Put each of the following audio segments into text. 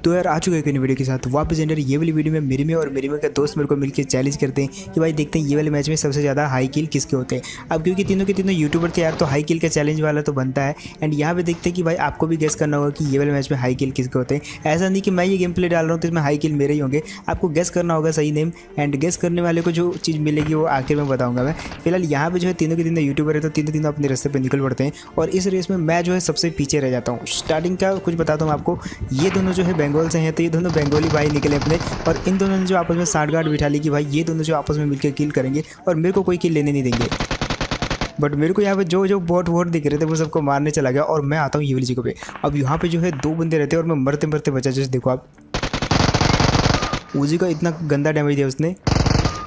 तो यार आ चुके हैं एक वीडियो के साथ वापस एंडर। ये वाली वीडियो में मेरी में और मेरी में का दोस्त मेरे को मिलकर चैलेंज करते हैं कि भाई देखते हैं ये वाले मैच में सबसे ज़्यादा हाई किल किसके होते हैं। अब क्योंकि तीनों के तीनों यूट्यूबर थे यार, तो हाई किल का चैलेंज वाला तो बनता है। एंड यहाँ पे देखते हैं कि भाई आपको भी गेस करना होगा कि ये वाले मैच में हाई किल किसके होते हैं। ऐसा नहीं कि मैं ये गेम प्ले डाल रहा हूँ तो इसमें हाई किल मेरे ही होंगे, आपको गेस करना होगा सही नेम। एंड गेस करने वाले को जो चीज़ मिलेगी वो आखिर में बताऊँगा मैं। फिलहाल यहाँ पे जो है तीनों के तीनों यूट्यूबर है, तो तीनों तीनों अपने रास्ते पर निकल पड़ते हैं और इस रेस में मैं जो है सबसे पीछे रह जाता हूँ। स्टार्टिंग का कुछ बताता हूँ आपको, ये दोनों जो है बंगाल से हैं, तो ये दोनों बंगाली भाई निकले अपने, और इन दोनों ने जो आपस में साठगांठ बिठा ली कि भाई ये दोनों जो आपस में मिलकर किल करेंगे और मेरे को कोई किल लेने नहीं देंगे। बट मेरे को यहाँ पे जो जो बोट दिख रहे थे वो सबको मारने चला गया और मैं आता हूँ ये वाली जगह पे। अब यहाँ पे जो है दो बंदे रहते हैं और मैं मरते मरते बचा। जैसे देखो आप, उजी का इतना गंदा डैमेज दिया उसने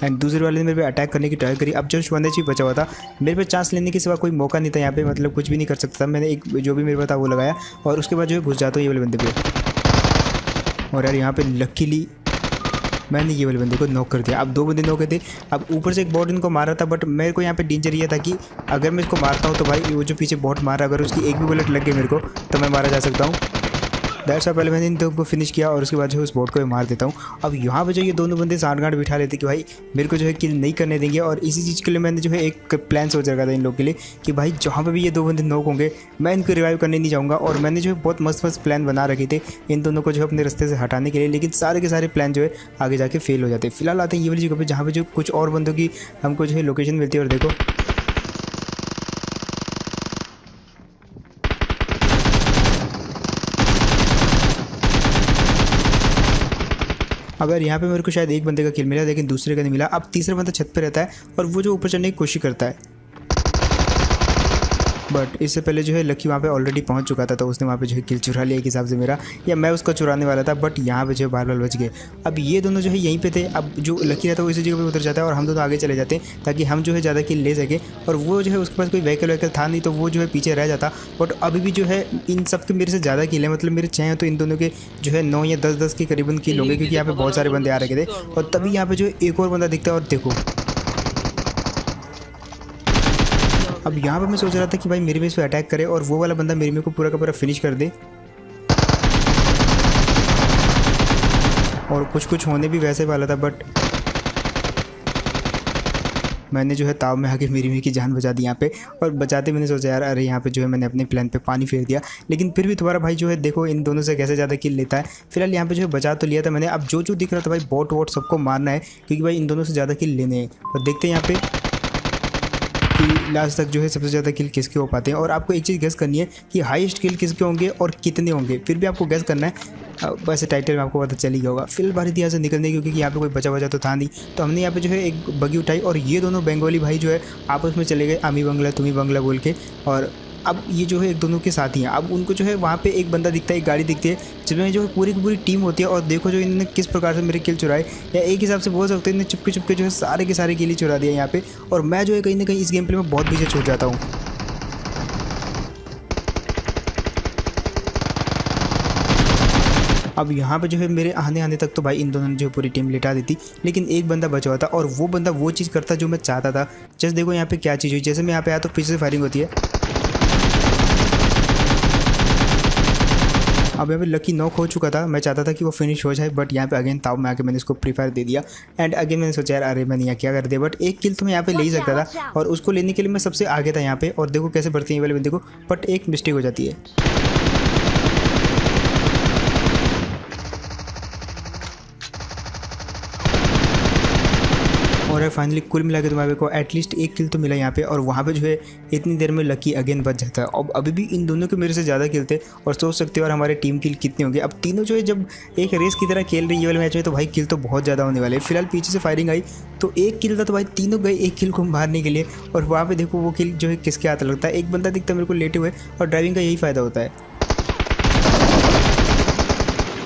एंड दूसरे वाले ने मेरे पे अटैक करने की ट्राई करी। अब जब वंदे जी बचा हुआ था, मेरे पे चांस लेने के सिवा कोई मौका नहीं था यहाँ पे, मतलब कुछ भी नहीं कर सकता था। मैंने एक जो भी मेरे पे था वो लगाया और उसके बाद जो है घुस जाता हूँ ये वाले बंदे पे। और यार यहाँ पे लकीली मैंने ये वाले बंदे को नॉक कर दिया। अब दो बंदे नॉक थे। अब ऊपर से एक बॉट इनको मारा था, बट मेरे को यहाँ पे डेंजर ये था कि अगर मैं इसको मारता हूँ तो भाई वो जो पीछे बॉट मारा, अगर उसकी एक भी बुलेट लग गई मेरे को तो मैं मारा जा सकता हूँ। दैट्स व्हाई पहले मैंने इन दोनों को फिनिश किया और उसके बाद जो है उस बोट को मार देता हूँ। अब यहाँ पे जो ये दोनों बंदे साठगांठ बिठा लेते कि भाई मेरे को जो है किल नहीं करने देंगे, और इसी चीज़ के लिए मैंने जो है एक प्लान सोच रखा था इन लोग के लिए कि भाई जहाँ पे भी ये दो बंदे नॉक होंगे मैं इनको रिवाइव करने नहीं जाऊँगा। और मैंने जो है बहुत मस्त मस्त प्लान बना रखे थे इन दोनों को जो है अपने रास्ते से हटाने के लिए, लेकिन सारे के सारे प्लान जो है आगे जाके फेल हो जाते हैं। फिलहाल आते हैं ये वाली जगह पर जहाँ पर जो कुछ और बंदों की हमको जो है लोकेशन मिलती है। और देखो अब यार यहाँ पे मेरे को शायद एक बंदे का किल मिला लेकिन दूसरे का नहीं मिला। अब तीसरा बंदा छत पे रहता है और वो जो ऊपर चढ़ने की कोशिश करता है, बट इससे पहले जो है लकी वहाँ पे ऑलरेडी पहुँच चुका था, तो उसने वहाँ पे जो है किल चुरा लिया एक हिसाब से मेरा, या मैं उसको चुराने वाला था। बट यहाँ पे जो है बार बच गए। अब ये दोनों जो है यहीं पे थे। अब जो लकी रहता है वो इसी जगह पे उतर जाता है और हम दोनों आगे चले जाते हैं ताकि हम जो है ज़्यादा किल ले सके। और वो जो है उसके पास कोई व्हीकल था नहीं, तो वो जो है पीछे रह जाता। बट अभी भी जो है इन सब के मेरे से ज़्यादा किल है, मतलब मेरे 6 हैं तो इन दोनों के जो है 9 या 10 के करीबन किल होंगे, क्योंकि यहाँ पे बहुत सारे बंदे आ रखे थे। और तभी यहाँ पे जो एक और बंदा दिखता है और देखो अब यहाँ पे मैं सोच रहा था कि भाई मेरे बेस पे अटैक करे और वो वाला बंदा मेरे में को पूरा का पूरा फिनिश कर दे, और कुछ होने भी वैसे वाला था। बट मैंने जो है ताव में आके मेरी में की जान बचा दी यहाँ पे, और बचाते मैंने सोचा यार अरे यहाँ पे जो है मैंने अपने प्लान पे पानी फेर दिया। लेकिन फिर भी तुम्हारा भाई जो है देखो इन दोनों से कैसे ज़्यादा किल लेता है। फिलहाल यहाँ पे जो है बचा तो लिया था मैंने। अब जो दिख रहा था भाई बॉट वॉट सबको मारना है, क्योंकि भाई इन दोनों से ज़्यादा किल लेने हैं। और देखते हैं यहाँ पे कि लास्ट तक जो है सबसे ज़्यादा किल किसके हो पाते हैं। और आपको एक चीज़ गेस करनी है कि हाईएस्ट किल किसके होंगे और कितने होंगे, फिर भी आपको गेस करना है। वैसे टाइटल में आपको पता चल ही होगा। फिलहाल बारी थी यहाँ से निकलने की, क्योंकि यहाँ पे कोई बचा तो था नहीं, तो हमने यहाँ पे जो है एक बगी उठाई और ये दोनों बंगाली भाई जो है आपस में चले गए, आमी बंगला तुम्ही बंगला बोल के। और अब ये जो है एक दोनों के साथ ही हैं। अब उनको जो है वहाँ पे एक बंदा दिखता है, एक गाड़ी दिखती है जिसमें जो है पूरी की पूरी टीम होती है। और देखो जो इन्होंने किस प्रकार से मेरे किल चुराए, या एक हिसाब से बोल सकते हैं इन्हें चुपके चुपके जो है सारे के सारे किल ही चुरा दिया यहाँ पे। और मैं जो है कहीं ना कहीं इस गेम प्ले में बहुत पीछे छूट जाता हूँ। अब यहाँ पे जो है मेरे आने तक तो भाई इन दोनों ने जो पूरी टीम लिटा दी थी, लेकिन एक बंदा बचा हुआ था और वो बंदा वो चीज़ करता जो मैं चाहता था। जैसे देखो यहाँ पे क्या चीज़ हुई, जैसे मैं यहाँ पे आया तो पीछे से फायरिंग होती है। अब यहाँ पे लकी नॉक हो चुका था, मैं चाहता था कि वो फिनिश हो जाए, बट यहाँ पे अगेन ताव में आके मैंने इसको प्री फायर दे दिया। एंड अगेन मैंने सोचा यार अरे मैंने यहाँ क्या कर दिया, बट एक किल तो मैं यहाँ पे ले ही सकता था और उसको लेने के लिए मैं सबसे आगे था यहाँ पे। और देखो कैसे बढ़ती है वाले बंदे को, बट एक मिस्टेक हो जाती है। और फाइनली कुल मिला के तुम्हारे को एटलीस्ट एक किल तो मिला यहाँ पे। और वहाँ पे जो है इतनी देर में लकी अगेन बच जाता है। अब अभी भी इन दोनों के मेरे से ज़्यादा किल थे, और सोच सकते हो और हमारे टीम किल कितने होंगे। अब तीनों जो है जब एक रेस की तरह खेल रही है वाले मैच में, तो भाई किल तो बहुत ज़्यादा होने वाले हैं। फिलहाल पीछे से फायरिंग आई तो एक किल था, तो भाई तीनों गए एक किल को मारने के लिए। और वहाँ पर देखो वो किल जो है किसके हाथ लगता है, एक बंदा दिखता है मेरे को लेटे हुए। और ड्राइविंग का यही फ़ायदा होता है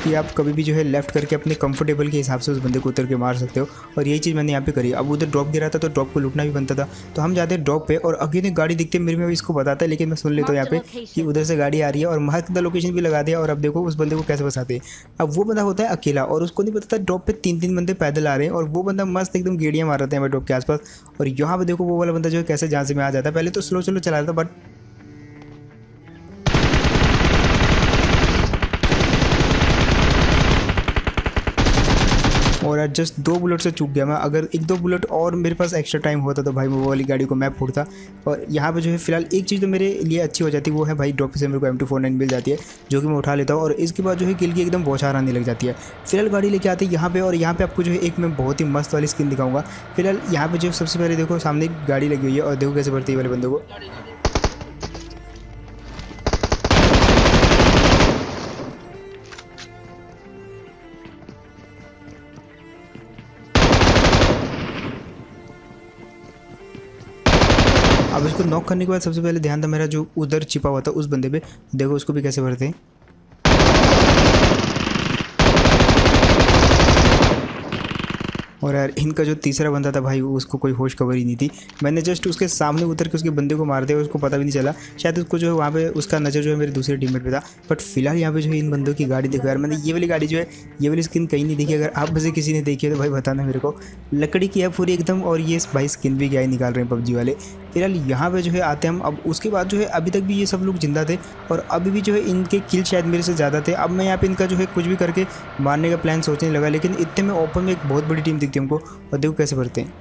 कि आप कभी भी जो है लेफ्ट करके अपने कंफर्टेबल के हिसाब से उस बंदे को उतर के मार सकते हो। और यही चीज़ मैंने यहाँ पे करी। अब उधर ड्रॉप गिरा था तो ड्रॉप को लूटना भी बनता था, तो हम जाते हैं ड्रॉप पे और अगेन एक गाड़ी दिखती है मेरे में, इसको बताता है। लेकिन मैं सुन लेता हूँ यहाँ पे कि उधर से गाड़ी आ रही है और मार्क द लोकेशन भी लगा दिया। और अब देखो उस बंदे को कैसे फंसाते हैं। अब वो बंदा होता है अकेला और उसको नहीं पता था ड्रॉप पे 3 बंदे पैदल आ रहे हैं, और वो बंदा मस्त एकदम गेड़ियाँ मार रहे हैं ड्रॉप के आसपास। और यहाँ पे देखो वो वाला बंदा जो है कैसे जहाँ से में आ जाता है। पहले तो स्लो चला रहा था, बट और यार जस्ट 2 बुलेट से चूक गया मैं। अगर 1-2 बुलेट और मेरे पास एक्स्ट्रा टाइम होता तो भाई वो वाली गाड़ी को मैं फोड़ता। और यहाँ पे जो है फिलहाल एक चीज़ तो मेरे लिए अच्छी हो जाती है, वो है भाई ड्रॉप से मेरे को M249 मिल जाती है, जो कि मैं उठा लेता हूँ। और इसके बाद जो है किल की एकदम बौछार आने लग जाती है। फिलहाल गाड़ी लेके आते हैं यहाँ पे, और यहाँ पे आपको जो है एक मैं बहुत ही मस्त वाली स्किन दिखाऊंगा। फिलहाल यहाँ पे जो सबसे पहले देखो सामने गाड़ी लगी हुई है, और देखो कैसे बढ़ती है वाले बंदों को। अब इसको नॉक करने के बाद सबसे पहले ध्यान था मेरा जो उधर छिपा हुआ था उस बंदे पे, देखो उसको भी कैसे भरते हैं। और यार इनका जो तीसरा बंदा था भाई उसको कोई होश खबर ही नहीं थी। मैंने जस्ट उसके सामने उतर के उसके बंदे को मार दिया, उसको पता भी नहीं चला। शायद उसको जो है वहाँ पे उसका नज़र जो है मेरे दूसरे टीममेट पे था। बट फिलहाल यहाँ पे जो है इन बंदों की गाड़ी देखो यार, मैंने ये वाली गाड़ी जो है ये वाली स्किन कहीं नहीं देखी। अगर आप में से किसी ने देखी है तो भाई बताना मेरे को। लकड़ी की है पूरी एकदम, और ये भाई स्किन भी क्या ही निकाल रहे हैं पबजी वाले। फिलहाल यहाँ पे जो है आते हम। अब उसके बाद जो है अभी तक भी ये सब लोग जिंदा थे, और अभी भी जो है इनके किल शायद मेरे से ज़्यादा थे। अब मैं यहाँ पे इनका जो है कुछ भी करके मारने का प्लान सोचने लगा, लेकिन इतने में ओपन में एक बहुत बड़ी टीम दिखती है हमको, और देखो कैसे भरते हैं।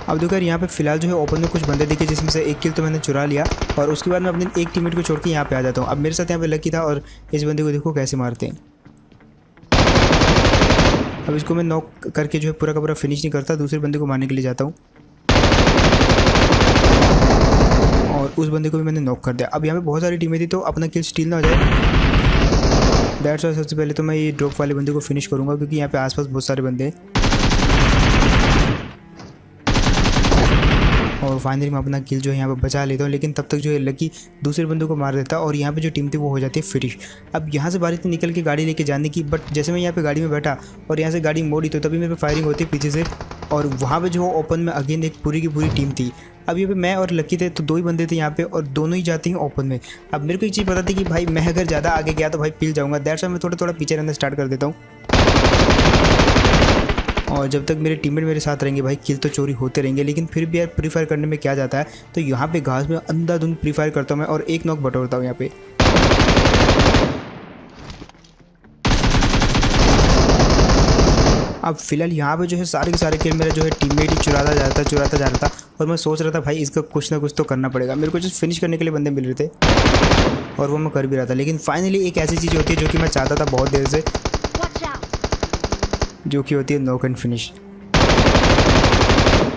अब देखो यार यहाँ पे फिलहाल जो है ओपन में कुछ बंदे दिखे, जिसमें से एक किल तो मैंने चुरा लिया, और उसके बाद मैं अपने एक टीममेट को छोड़ के यहाँ पे आ जाता हूँ। अब मेरे साथ यहाँ पे लकी था, और इस बंदे को देखो कैसे मारते हैं। अब इसको मैं नॉक करके जो है पूरा का पूरा फिनिश नहीं करता, दूसरे बंदे को मारने के लिए जाता हूँ, और उस बंदे को भी मैंने नॉक कर दिया। अब यहाँ पे बहुत सारी टीमें थी, तो अपना किल स्टील ना हो जाए, दैट्स वाई सबसे पहले तो मैं ये ड्रॉप वाले बंदे को फिनिश करूँगा, क्योंकि यहाँ पे आसपास बहुत सारे बंदे हैं। और फाइनली मैं अपना किल जो है यहाँ पे बचा लेता हूँ, लेकिन तब तक जो है लकी दूसरे बंदों को मार देता, और यहाँ पे जो टीम थी वो हो जाती है फिनिश। अब यहाँ से बारी थी निकल के गाड़ी लेके जाने की, बट जैसे मैं यहाँ पे गाड़ी में बैठा और यहाँ से गाड़ी मोड़ी, तो तभी मेरे पे फायरिंग होती है पीछे से, और वहाँ पे जो ओपन में अगेन एक पूरी की पूरी टीम थी। अब यहाँ पे मैं और लकी थे, तो 2 ही बंदे थे यहाँ पे, और दोनों ही जाते हैं ओपन में। अब मेरे को एक चीज़ पता थी कि भाई मैं अगर ज़्यादा आगे गया तो भाई पिल जाऊँगा, दैट्स वाई मैं थोड़ा थोड़ा पीछे रहना स्टार्ट कर देता हूँ। और जब तक मेरे टीममेट मेरे साथ रहेंगे भाई किल तो चोरी होते रहेंगे, लेकिन फिर भी यार प्री फायर करने में क्या जाता है। तो यहाँ पे घास में अंधाधुंध प्री फायर करता हूँ मैं, और एक नॉक बटोरता हूँ यहाँ पे। अब फिलहाल यहाँ पे जो है सारे के सारे किल मेरा जो है टीममेट ही चुराता जा रहा था, और मैं सोच रहा था भाई इसका कुछ ना कुछ तो करना पड़ेगा। मेरे को जस्ट फिनिश करने के लिए बंदे मिल रहे थे, और वो मैं कर भी रहा था। लेकिन फाइनली एक ऐसी चीज़ होती है जो कि मैं चाहता था बहुत देर से, जो कि होती है नॉक एंड फिनिश।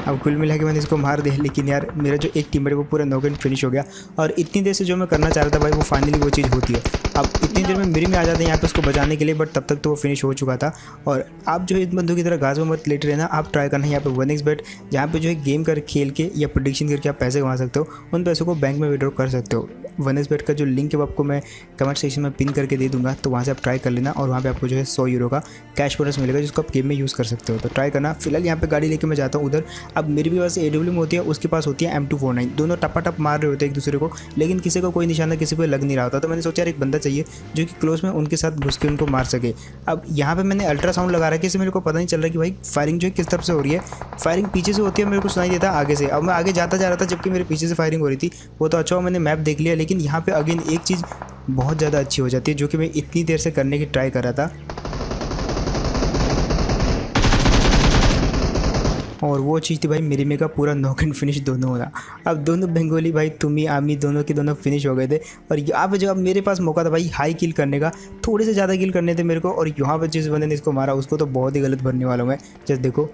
अब कुल मिला के मैंने इसको मार दिया, लेकिन यार मेरा जो एक टीममेट वो पूरा नॉक एंड फिनिश हो गया, और इतनी देर से जो मैं करना चाह रहा था भाई वो फाइनली वो चीज़ होती है। अब इतनी देर में मेरे में आ जाते हैं यहाँ पे उसको बचाने के लिए, बट तब तक तो वो फिनिश हो चुका था। और आप जो है इन बंदों की तरह घास में मत लेटे रहना, आप ट्राई करना है यहाँ पे 1xbet, जहाँ पे जो है गेम कर खेल के या प्रेडिक्शन करके आप पैसे कमा सकते हो। उन पैसों को बैंक में विड्रॉ कर सकते हो। 1xbet का जो लिंक है वो आपको मैं कमेंट सेक्शन में पिन करके दे दूंगा, तो वहाँ से आप ट्राई कर लेना, और वहाँ पे आपको जो है 100 यूरो का कैश बोनस मिलेगा, जिसको आप गेम में यूज़ कर सकते हो। तो ट्राई करना। फिलहाल यहाँ पे गाड़ी लेके मैं जाता हूँ उधर। अब मेरे भी पास AWM होती है, उसके पास होती है M249, दोनों टपा मार रहे होते हैं एक दूसरे को, लेकिन किसी का कोई निशाना किसी पर लग नहीं रहा होता। तो मैंने सोचा यार एक बंदा चाहिए जो कि क्लोज में उनके साथ घुस के उनको मार सके। अब यहाँ पे मैंने अल्ट्रासाउंड लगा रहा है, कि मेरे को पता नहीं चल रहा कि भाई फायरिंग जो है किस तरफ से हो रही है। फायरिंग पीछे से होती है, मेरे को सुनाई देता आगे से। अब मैं आगे जाता जा रहा था, जबकि मेरे पीछे से फायरिंग हो रही थी। वो तो अच्छा, मैंने मैप देख लिया, लेकिन यहाँ पे अगेन एक चीज़ बहुत ज़्यादा अच्छी हो जाती है, जो कि मैं इतनी देर से करने की ट्राई कर रहा था, और वो चीज़ थी भाई मेरी में का पूरा नॉक एंड फिनिश दोनों होना। अब दोनों बंगाली भाई तुम्ही आमी दोनों के दोनों फिनिश हो गए थे, और यहाँ पे जब मेरे पास मौका था भाई हाई किल करने का, थोड़े से ज़्यादा किल करने थे मेरे को, और यहाँ पे जिस बंदे ने इसको मारा उसको तो बहुत ही गलत भरने वाला हूँ मैं, जस्ट देखो।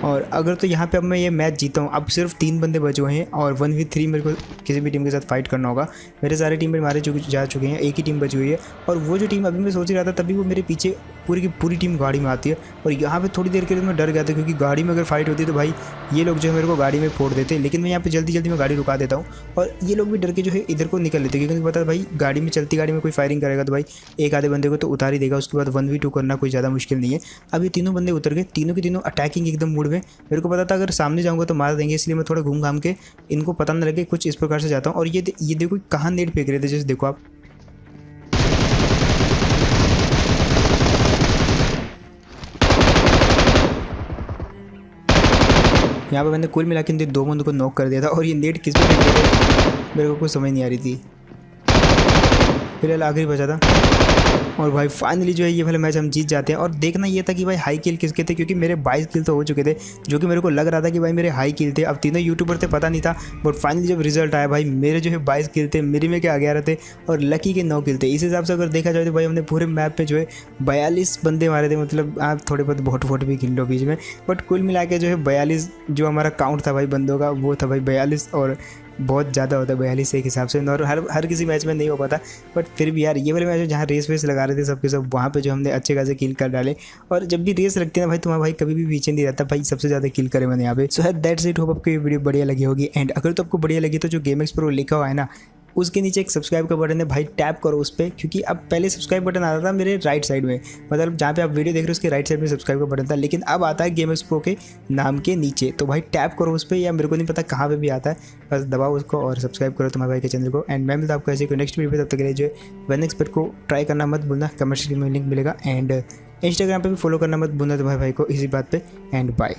और अगर तो यहाँ पे अब मैं ये मैच जीता हूँ, अब सिर्फ 3 बंदे बचे हुए हैं, और 1v3 मेरे को किसी भी टीम के साथ फाइट करना होगा। मेरे सारे टीममेट मारे जा चुके हैं, एक ही टीम बची हुई है, और वो जो टीम अभी मैं सोच रहा था तभी वो मेरे पीछे पूरी की पूरी टीम गाड़ी में आती है। और यहाँ पे थोड़ी देर के लिए मैं डर गया था, क्योंकि गाड़ी में अगर फाइट होती तो भाई ये लोग जो है मेरे को गाड़ी में फोड़ देते। लेकिन मैं यहाँ पे जल्दी में गाड़ी रुका देता हूँ, और ये लोग भी डर के जो है इधर को निकल लेते, क्योंकि पता भाई गाड़ी में चलती गाड़ी में कोई फायरिंग करेगा तो भाई एक आधे बंदे को तो उतार ही देगा। उसके बाद 1v2 करना कोई ज़्यादा मुश्किल नहीं है। अब ये तीनों बंदे उतर गए, तीनों के तीनों अटैकिंग एकदम मूड में। मेरे को पता था अगर सामने जाऊँगा तो मार देंगे, इसलिए मैं थोड़ा घूम घाम के इनको पता न लगे कुछ इस प्रकार से जाता हूँ। और ये देखो कहाँ नेट फेंक रहे थे, जैसे देखो आप। यहाँ पे मैंने कुल मिला के 2 बंदों को नॉक कर दिया था और ये नेट किस पे फेंक रहे थे मेरे को कुछ समझ नहीं आ रही थी। फिलहाल आखिरी बचा था और भाई फाइनली जो है ये वाला मैच हम जीत जाते हैं। और देखना ये था कि भाई हाई किल किसके थे, क्योंकि मेरे 22 किल तो हो चुके थे, जो कि मेरे को लग रहा था कि भाई मेरे हाई किल थे। अब तीनों यूट्यूबर थे पता नहीं था, बट फाइनली जब रिजल्ट आया भाई मेरे जो है 22 किल थे, मेरी में क्या 11 थे और लकी के 9 किल थे। इस हिसाब से अगर देखा जाए तो भाई हमने पूरे मैप पे जो है 42 बंदे मारे थे। मतलब आप थोड़े बहुत वोट भी गिन लो बीच में, बट कुल मिला के जो है 42 जो हमारा काउंट था भाई बंदों का वो था भाई 42। और बहुत ज़्यादा होता है 42 एक हिसाब से, और हर किसी मैच में नहीं हो पाता। बट फिर भी यार ये वाले मैच जहाँ रेस वेस लगा रहे थे सबके सब, वहाँ पे जो हमने अच्छे खासे किल कर डाले। और जब भी रेस रखते हैं ना भाई तुम्हारा भाई कभी भी पीछे नहीं रहता भाई, सबसे ज़्यादा किल करे मैंने यहाँ पे। सो दैट्स इट, होप आपको ये वीडियो बढ़िया लगी होगी। एंड अगर तो आपको बढ़िया लगी तो जो गेमएक्स प्रो लिखा हुआ है ना उसके नीचे एक सब्सक्राइब का बटन है भाई, टैप करो उस पर। क्योंकि अब पहले सब्सक्राइब बटन आता था मेरे राइट साइड में, मतलब जहाँ पे आप वीडियो देख रहे हो उसके राइट साइड में सब्सक्राइब का बटन था, लेकिन अब आता है गेमएक्स प्रो के नाम के नीचे। तो भाई टैप करो उस पर, या मेरे को नहीं पता कहाँ पे भी आता है, बस दबाओ उसको और सब्सक्राइब करो तुम्हारे भाई के चैनल को। एंड मैं मिलता आपको ऐसे कोई नेक्स्ट वीडियो पे, तब तक के लिए जो है वन एक्सपर्ट को ट्राई करना मत भूलना, कमेंट सेक्शन में लिंक मिलेगा। एंड इंस्टाग्राम पे भी फॉलो करना मत भूलना तुम्हारे भाई को इसी बात पे। And bye.